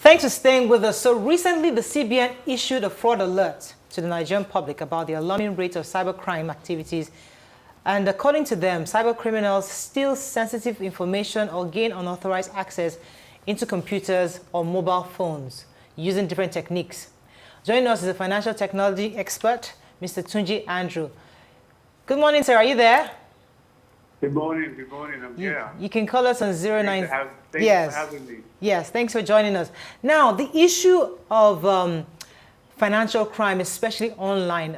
Thanks for staying with us. So recently, the CBN issued a fraud alert to the Nigerian public about the alarming rate of cybercrime activities. And according to them, cybercriminals steal sensitive information or gain unauthorized access into computers or mobile phones using different techniques. Joining us is a financial technology expert, Mr. Tunji Andrew. Good morning, sir. Are you there? Good morning. I'm here. You can call us on 09. Thanks for having me. Yes, thanks for joining us. Now, the issue of financial crime, especially online,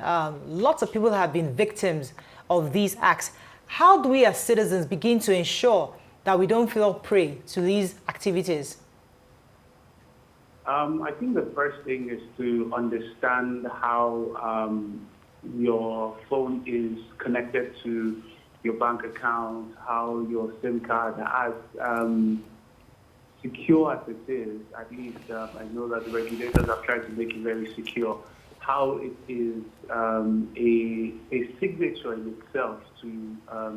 lots of people have been victims of these acts. How do we as citizens begin to ensure that we don't fall prey to these activities? I think the first thing is to understand how your phone is connected to your bank account, how your SIM card, as secure as it is, at least I know that the regulators have tried to make it very secure, how it is a signature in itself to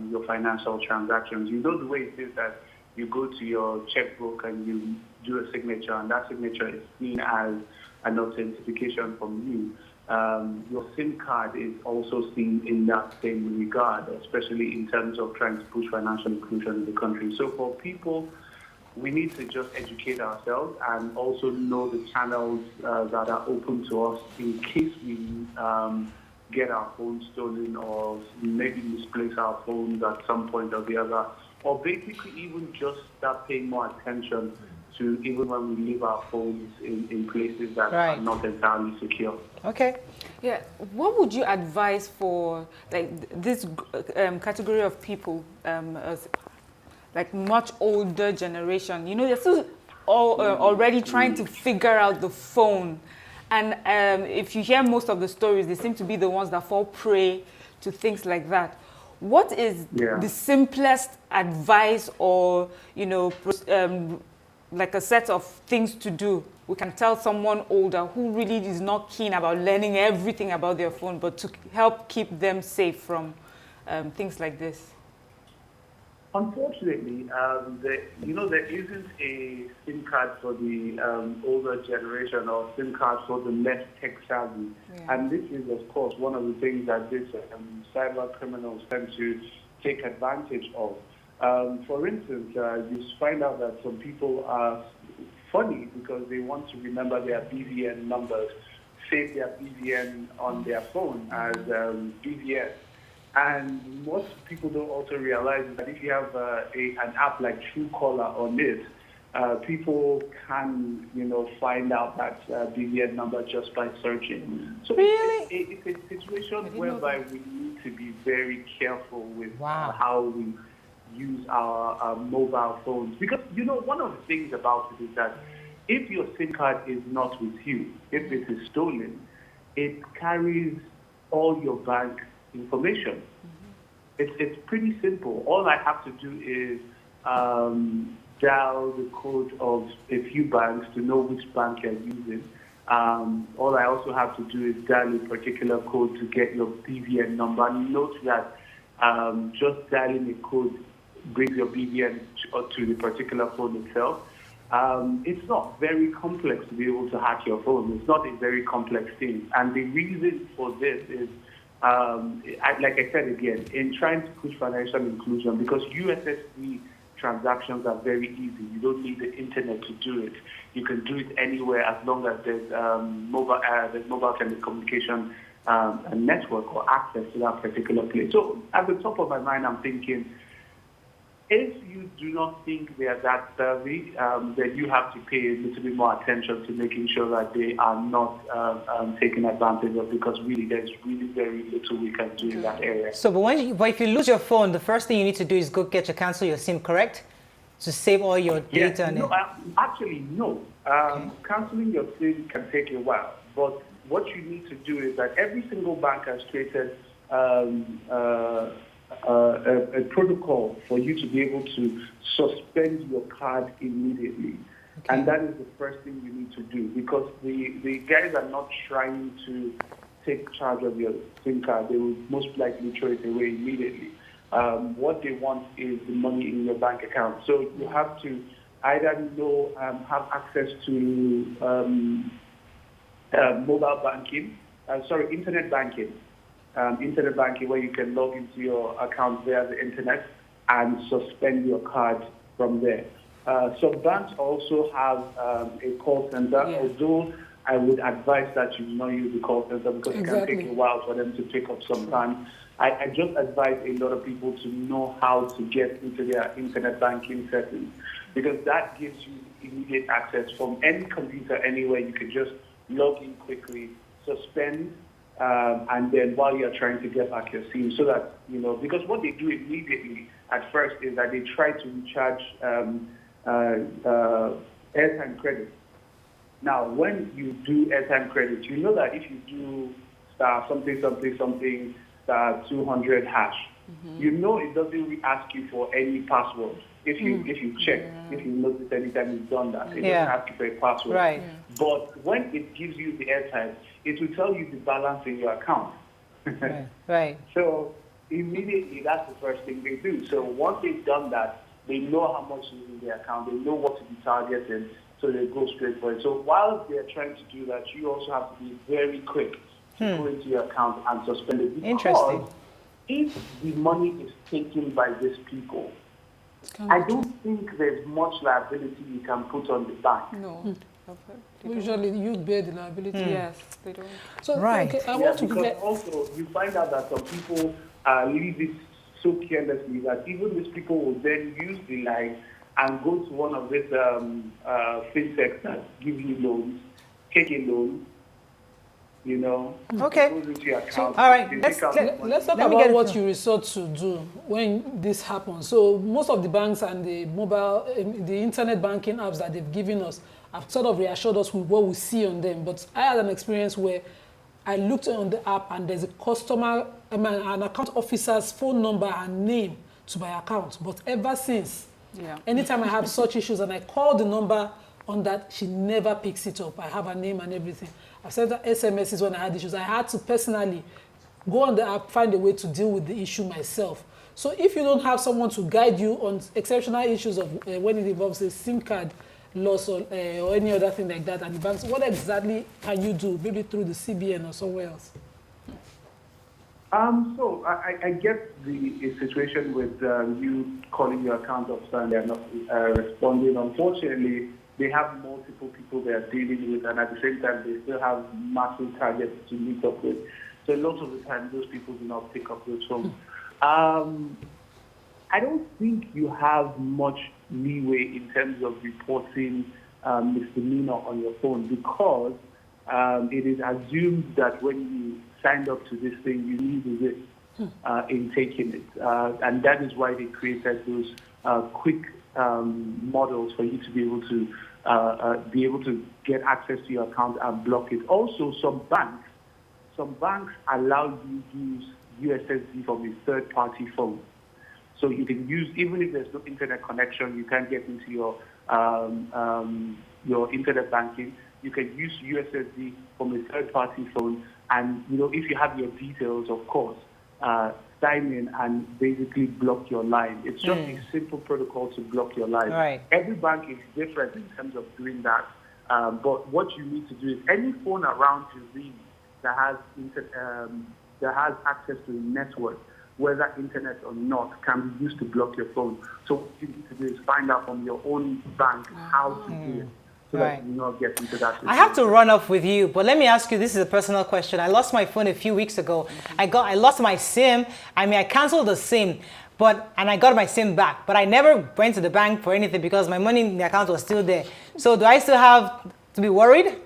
your financial transactions. You know the way it is that you go to your checkbook and you do a signature, and that signature is seen as an authentication from you. Your SIM card is also seen in that same regard, especially in terms of trying to push financial inclusion in the country. So for people, we need to just educate ourselves and also know the channels that are open to us in case we get our phones stolen or maybe misplace our phones at some point or the other, or basically even just start paying more attention to even when we leave our phones in places that are not entirely secure. Okay. Yeah. What would you advise for like this category of people, as, like much older generation? You know, they're still already trying to figure out the phone. And if you hear most of the stories, they seem to be the ones that fall prey to things like that. What is the simplest advice or, you know, like a set of things to do we can tell someone older who really is not keen about learning everything about their phone, but to help keep them safe from things like this? Unfortunately, there isn't a SIM card for the older generation or SIM card for the less tech savvy. Yeah. And this is, of course, one of the things that these cyber criminals tend to take advantage of. For instance, you find out that some people are funny because they want to remember their BVN numbers, save their BVN on their phone as BVN. And most people don't also realize that if you have an app like Truecaller on it, people can, find out that BVN number just by searching. So really? It's a situation whereby we need to be very careful with how we use our mobile phones. Because, one of the things about it is that if your SIM card is not with you, if it is stolen, it carries all your bank information. It's pretty simple. All I have to do is dial the code of a few banks to know which bank you're using. All I also have to do is dial a particular code to get your BVN number. Note that just dialing a code brings your BVN to the particular phone itself. It's not very complex to be able to hack your phone. It's not a very complex thing. And the reason for this is, like I said again, in trying to push financial inclusion, because USSD transactions are very easy. You don't need the internet to do it. You can do it anywhere as long as there's mobile telecommunication network or access to that particular place. So at the top of my mind, I'm thinking, if you do not think they are that savvy, then you have to pay a little bit more attention to making sure that they are not taken advantage of, because really there's really very little we can do in that area. So, but if you lose your phone, the first thing you need to do is go cancel your SIM, correct? To save all your data. Actually, no. Canceling your SIM can take a while, but what you need to do is that every single bank has created a protocol for you to be able to suspend your card immediately. Okay. And that is the first thing you need to do, because the guys are not trying to take charge of your SIM card. They will most likely throw it away immediately. What they want is the money in your bank account. So you have to either have access to mobile banking, internet banking. Internet banking where you can log into your account via the internet and suspend your card from there. Some banks also have a call center, although I would advise that you not use the call center because it can take a while for them to pick up sometimes. I just advise a lot of people to know how to get into their internet banking settings because that gives you immediate access from any computer anywhere. You can just log in quickly, suspend, and then while you're trying to get back your SIM so that, because what they do immediately at first is that they try to recharge airtime credit. Now, when you do airtime credit, you know that if you do star something, star 200 hash, it doesn't really ask you for any password. If you check, if you notice anytime you've done that, it doesn't ask you for a password. Right. But when it gives you the airtime, it will tell you the balance in your account. Right. So immediately, that's the first thing they do. So once they've done that, they know how much is in their account. They know what to be targeting, so they go straight for it. So while they're trying to do that, you also have to be very quick to go into your account and suspend it. Interesting. If the money is taken by these people, I don't think there's much liability you can put on the bank. No. Usually you bear the liability. Yes, they don't. So, okay, I want to because also you find out that some people leave it so carelessly that even these people will then use the line and go to one of these fintechs that give you loans, take a loan, Okay. goes into your account. All right, let's talk about what you resort to do when this happens. So most of the banks and the the internet banking apps that they've given us have sort of reassured us with what we see on them. But I had an experience where I looked on the app and there's an account officer's phone number and name to my account. But ever since, anytime I have such issues and I call the number on that, she never picks it up. I have her name and everything. I've sent her SMSs when I had issues. I had to personally go on the app, find a way to deal with the issue myself. So if you don't have someone to guide you on exceptional issues of when it involves a SIM card loss or any other thing like that, and the banks, what exactly can you do? Maybe through the CBN or somewhere else? So I get the situation with you calling your account officer and they're not responding. Unfortunately, they have multiple people they are dealing with, and at the same time, they still have massive targets to meet up with. So a lot of the time, those people do not pick up those phones. I don't think you have much leeway in terms of reporting misdemeanor on your phone because it is assumed that when you signed up to this thing, you need risk in taking it. And that is why they created those quick models for you to be able to get access to your account and block it. Also, some banks allow you to use USSD from a third-party phone. So you can use, even if there's no internet connection, you can't get into your internet banking. You can use USSD from a third-party phone, and if you have your details, of course, sign in and basically block your line. It's just a simple protocol to block your line. Right. Every bank is different in terms of doing that. But what you need to do is any phone around you really that has access to the network, whether internet or not, can be used to block your phone. So what you need to do is find out from your own bank how to do it. So that you not get into that situation. I have to run off with you, but let me ask you, this is a personal question. I lost my phone a few weeks ago. I lost my SIM. I canceled the SIM, and I got my SIM back. But I never went to the bank for anything because my money in the account was still there. So do I still have to be worried?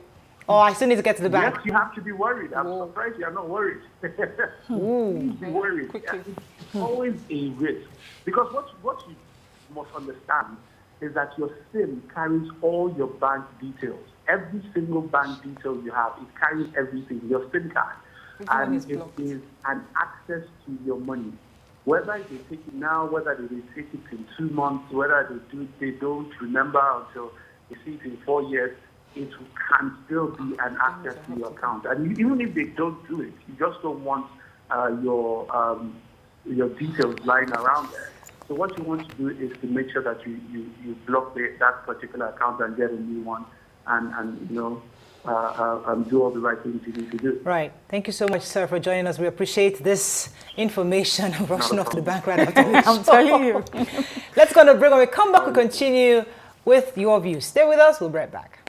Or I still need to get to the bank? Yes, you have to be worried. I'm surprised you are not worried. Please be worried. It's always a risk. Because what you must understand is that your SIM carries all your bank details. Every single bank detail you have, it carries everything, your SIM card. And it is an access to your money. Whether they take it now, whether they take it in 2 months, whether they don't remember until they see it in 4 years, it can still be an access to your account. And even if they don't do it, you just don't want your details lying around there. So what you want to do is to make sure that you block that particular account and get a new one, and do all the right things you need to do. Right. Thank you so much, sir, for joining us. We appreciate this information. I'm rushing off to the bank right after this. I'm telling you. Let's go on a break. When we come back, we continue with your views. Stay with us. We'll be right back.